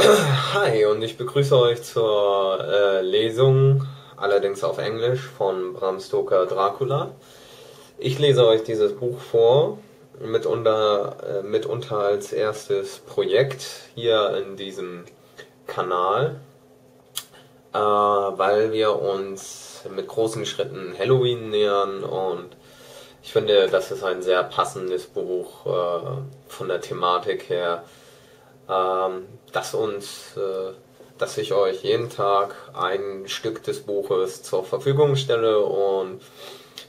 Hi und ich begrüße euch zur Lesung, allerdings auf Englisch, von Bram Stoker Dracula. Ich lese euch dieses Buch vor, mitunter als erstes Projekt hier in diesem Kanal, weil wir uns mit großen Schritten Halloween nähern und ich finde, das ist ein sehr passendes Buch von der Thematik her, ähm, dass uns, dass ich euch jeden Tag ein Stück des Buches zur Verfügung stelle und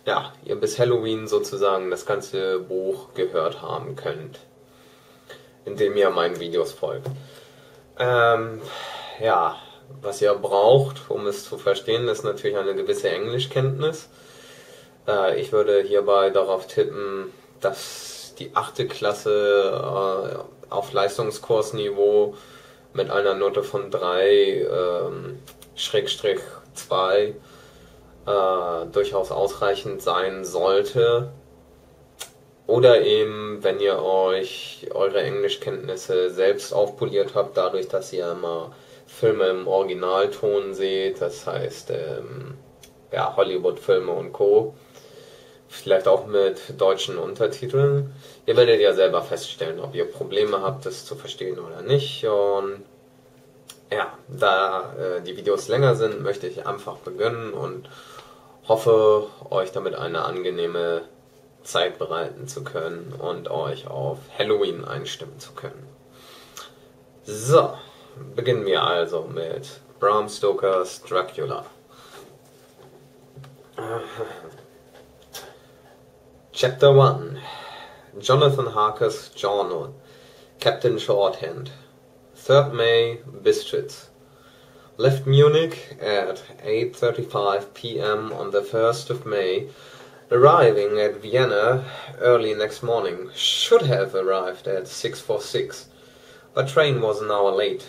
ja, ihr bis Halloween sozusagen das ganze Buch gehört haben könnt, indem ihr meinen Videos folgt. Ähm, ja, was ihr braucht, um es zu verstehen, ist natürlich eine gewisse Englischkenntnis. Ich würde hierbei darauf tippen, dass die 8. Klasse auf Leistungskursniveau mit einer Note von 3 Schrägstrich 2 durchaus ausreichend sein sollte. Oder eben, wenn ihr euch eure Englischkenntnisse selbst aufpoliert habt, dadurch, dass ihr immer Filme im Originalton seht, das heißt ja, Hollywood-Filme und Co., vielleicht auch mit deutschen Untertiteln. Ihr werdet ja selber feststellen, ob ihr Probleme habt, das zu verstehen oder nicht. Und ja, da die Videos länger sind, möchte ich einfach beginnen und hoffe, euch damit eine angenehme Zeit bereiten zu können und euch auf Halloween einstimmen zu können. So, beginnen wir also mit Bram Stokers Dracula. Chapter 1. Jonathan Harker's Journal. Captain Shorthand. 3rd May, Bistritz. Left Munich at 8:35 p.m. on the 1st of May, arriving at Vienna early next morning. Should have arrived at 6:46, but train was an hour late.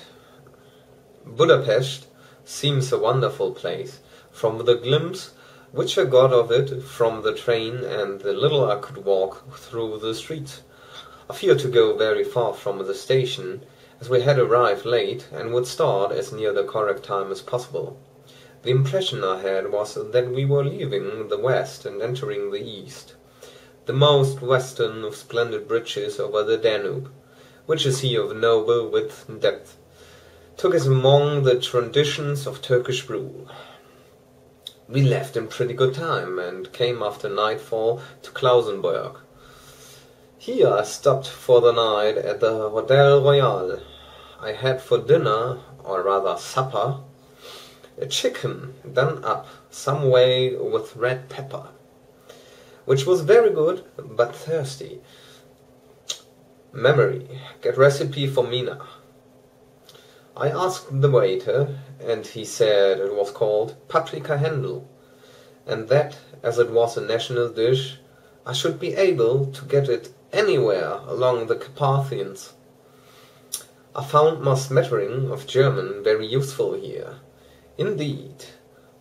Budapest seems a wonderful place, from the glimpse which I got of it from the train and the little I could walk through the streets. I feared to go very far from the station, as we had arrived late and would start as near the correct time as possible. The impression I had was that we were leaving the west and entering the east, the most western of splendid bridges over the Danube, which a sea of noble width and depth, took us among the traditions of Turkish rule. We left in pretty good time, and came after nightfall to Klausenburg. Here I stopped for the night at the Hotel Royal. I had for dinner, or rather supper, a chicken done up some way with red pepper, which was very good, but thirsty. Memory, get recipe for Mina. I asked the waiter, and he said it was called paprika Händel, and that, as it was a national dish, I should be able to get it anywhere along the Carpathians. I found my smattering of German very useful here. Indeed,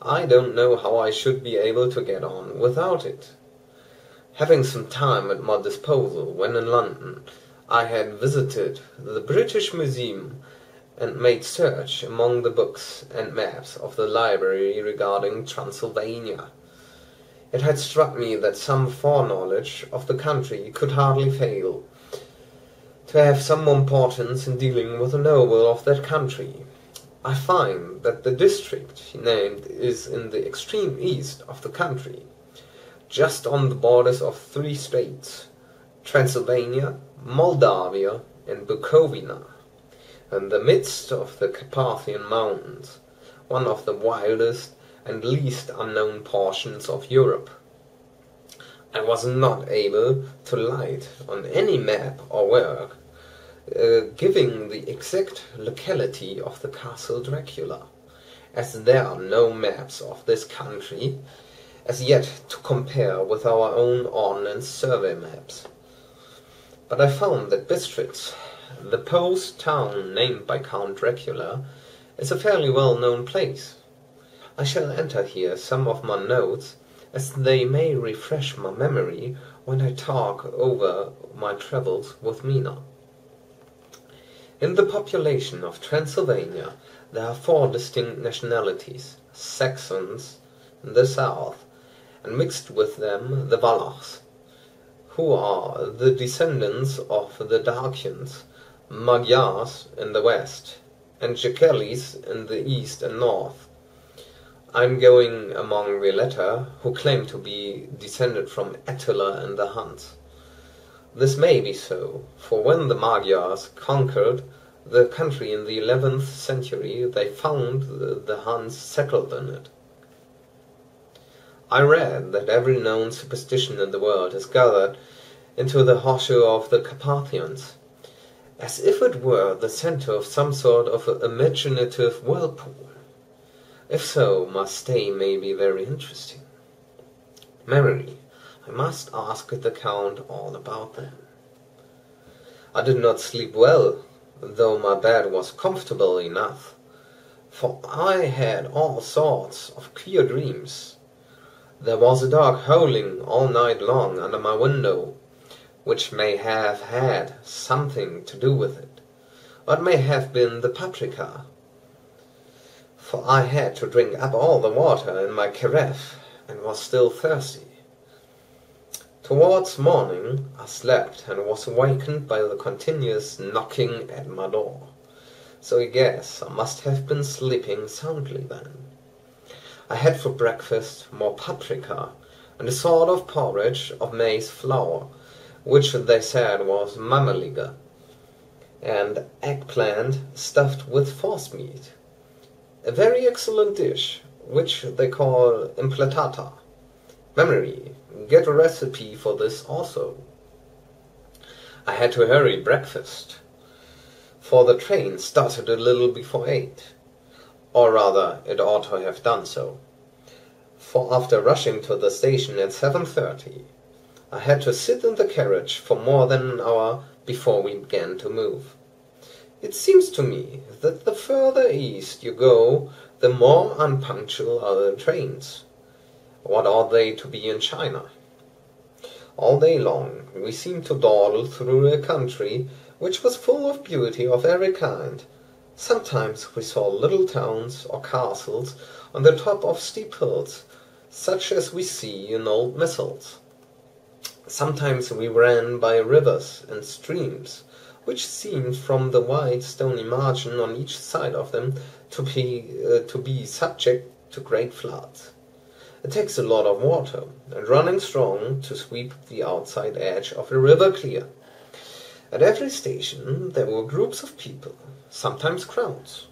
I don't know how I should be able to get on without it. Having some time at my disposal when in London, I had visited the British Museum and made search among the books and maps of the library regarding Transylvania. It had struck me that some foreknowledge of the country could hardly fail to have some importance in dealing with a noble of that country. I find that the district named is in the extreme east of the country, just on the borders of 3 states, Transylvania, Moldavia, and Bukovina, in the midst of the Carpathian Mountains, one of the wildest and least unknown portions of Europe. I was not able to light on any map or work giving the exact locality of the castle Dracula, as there are no maps of this country as yet to compare with our own ordnance survey maps. But I found that Bistritz, the post town named by Count Dracula, is a fairly well-known place. I shall enter here some of my notes, as they may refresh my memory when I talk over my travels with Mina. In the population of Transylvania there are 4 distinct nationalities: Saxons in the south, and mixed with them the Wallachs, who are the descendants of the Dacians, Magyars in the west, and Jekyllis in the east and north. I am going among the latter, who claim to be descended from Attila and the Huns. This may be so, for when the Magyars conquered the country in the 11th century, they found the Huns settled in it. I read that every known superstition in the world is gathered into the horseshoe of the Carpathians, as if it were the centre of some sort of imaginative whirlpool. If so, my stay may be very interesting. Mary, I must ask the Count all about them. I did not sleep well, though my bed was comfortable enough, for I had all sorts of queer dreams. There was a dog howling all night long under my window, which may have had something to do with it, or it may have been the paprika, for I had to drink up all the water in my carafe, and was still thirsty. Towards morning I slept, and was awakened by the continuous knocking at my door, so I guess I must have been sleeping soundly then. I had for breakfast more paprika, and a sort of porridge of maize flour, which they said was mamaliga, and eggplant stuffed with forcemeat, a very excellent dish, which they call impletata. Memory, get a recipe for this also. I had to hurry breakfast, for the train started a little before 8, or rather it ought to have done so, for after rushing to the station at 7:30, I had to sit in the carriage for more than an hour before we began to move. It seems to me that the further east you go, the more unpunctual are the trains. What ought they to be in China? All day long we seemed to dawdle through a country which was full of beauty of every kind. Sometimes we saw little towns or castles on the top of steep hills, such as we see in old missals. Sometimes we ran by rivers and streams, which seemed from the wide stony margin on each side of them to be subject to great floods. It takes a lot of water, and running strong, to sweep the outside edge of a river clear. At every station there were groups of people, sometimes crowds,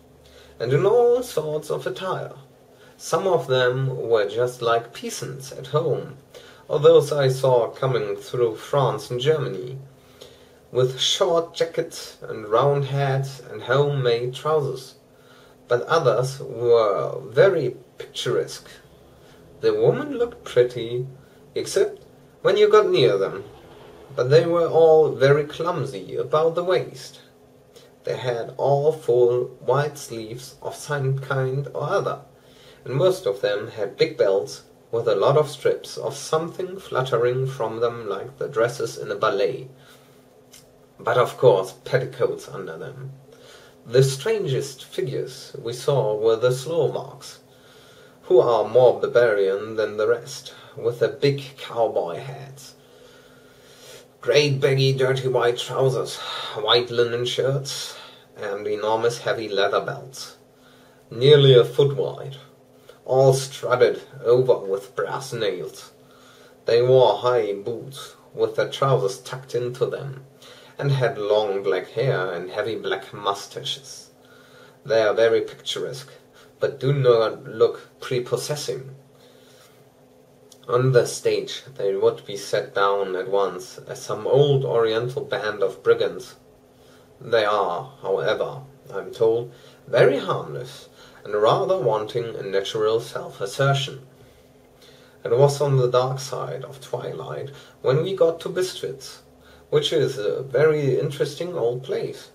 and in all sorts of attire. Some of them were just like peasants at home, or those I saw coming through France and Germany, with short jackets and round hats and home-made trousers. But others were very picturesque. The women looked pretty, except when you got near them, but they were all very clumsy about the waist. They had all full white sleeves of some kind or other, and most of them had big belts with a lot of strips of something fluttering from them like the dresses in a ballet, but of course petticoats under them. The strangest figures we saw were the Slovaks, who are more barbarian than the rest, with their big cowboy hats, great baggy dirty white trousers, white linen shirts, and enormous heavy leather belts, nearly a foot wide, all studded over with brass nails. They wore high boots, with their trousers tucked into them, and had long black hair and heavy black moustaches. They are very picturesque, but do not look prepossessing. On the stage they would be set down at once as some old oriental band of brigands. They are, however, I am told, very harmless, and rather wanting in natural self-assertion. It was on the dark side of twilight when we got to Bistritz, which is a very interesting old place,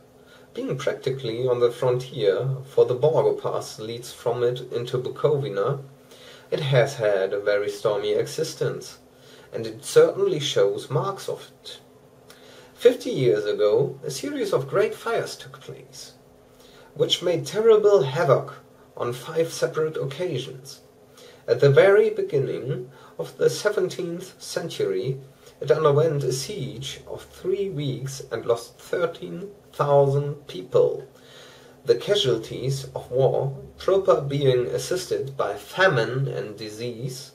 being practically on the frontier, for the Borgo Pass leads from it into Bukovina. It has had a very stormy existence, and it certainly shows marks of it. 50 years ago, a series of great fires took place, which made terrible havoc on 5 separate occasions. At the very beginning of the 17th century, it underwent a siege of 3 weeks and lost 13,000 people. The casualties of war, proper being assisted by famine and disease,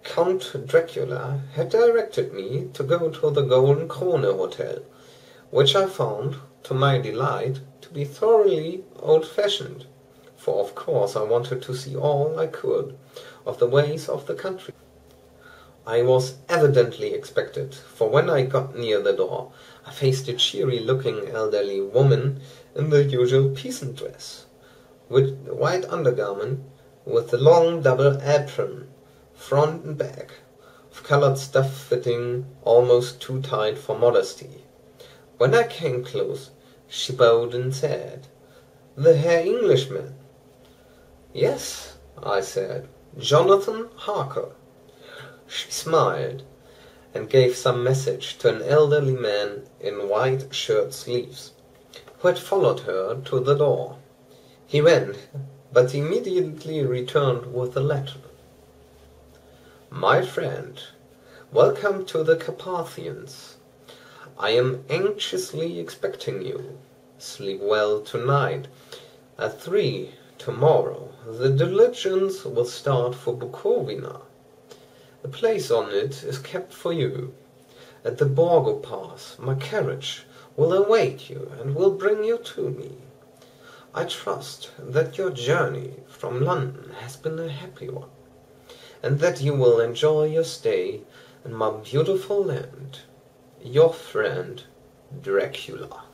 Count Dracula had directed me to go to the Golden Krone Hotel, which I found, to my delight, to be thoroughly old-fashioned, for of course I wanted to see all I could of the ways of the country. I was evidently expected, for when I got near the door, I faced a cheery-looking elderly woman in the usual peasant dress, with white undergarment, with a long double apron, front and back, of coloured stuff fitting almost too tight for modesty. When I came close, she bowed and said, "The Herr Englishman." "Yes," I said, "Jonathan Harker." She smiled, and gave some message to an elderly man in white shirt sleeves, who had followed her to the door. He went, but immediately returned with a letter. "My friend, welcome to the Carpathians. I am anxiously expecting you. Sleep well tonight. At 3 tomorrow the diligence will start for Bukovina. A place on it is kept for you. At the Borgo Pass my carriage will await you and will bring you to me. I trust that your journey from London has been a happy one, and that you will enjoy your stay in my beautiful land. Your friend, Dracula."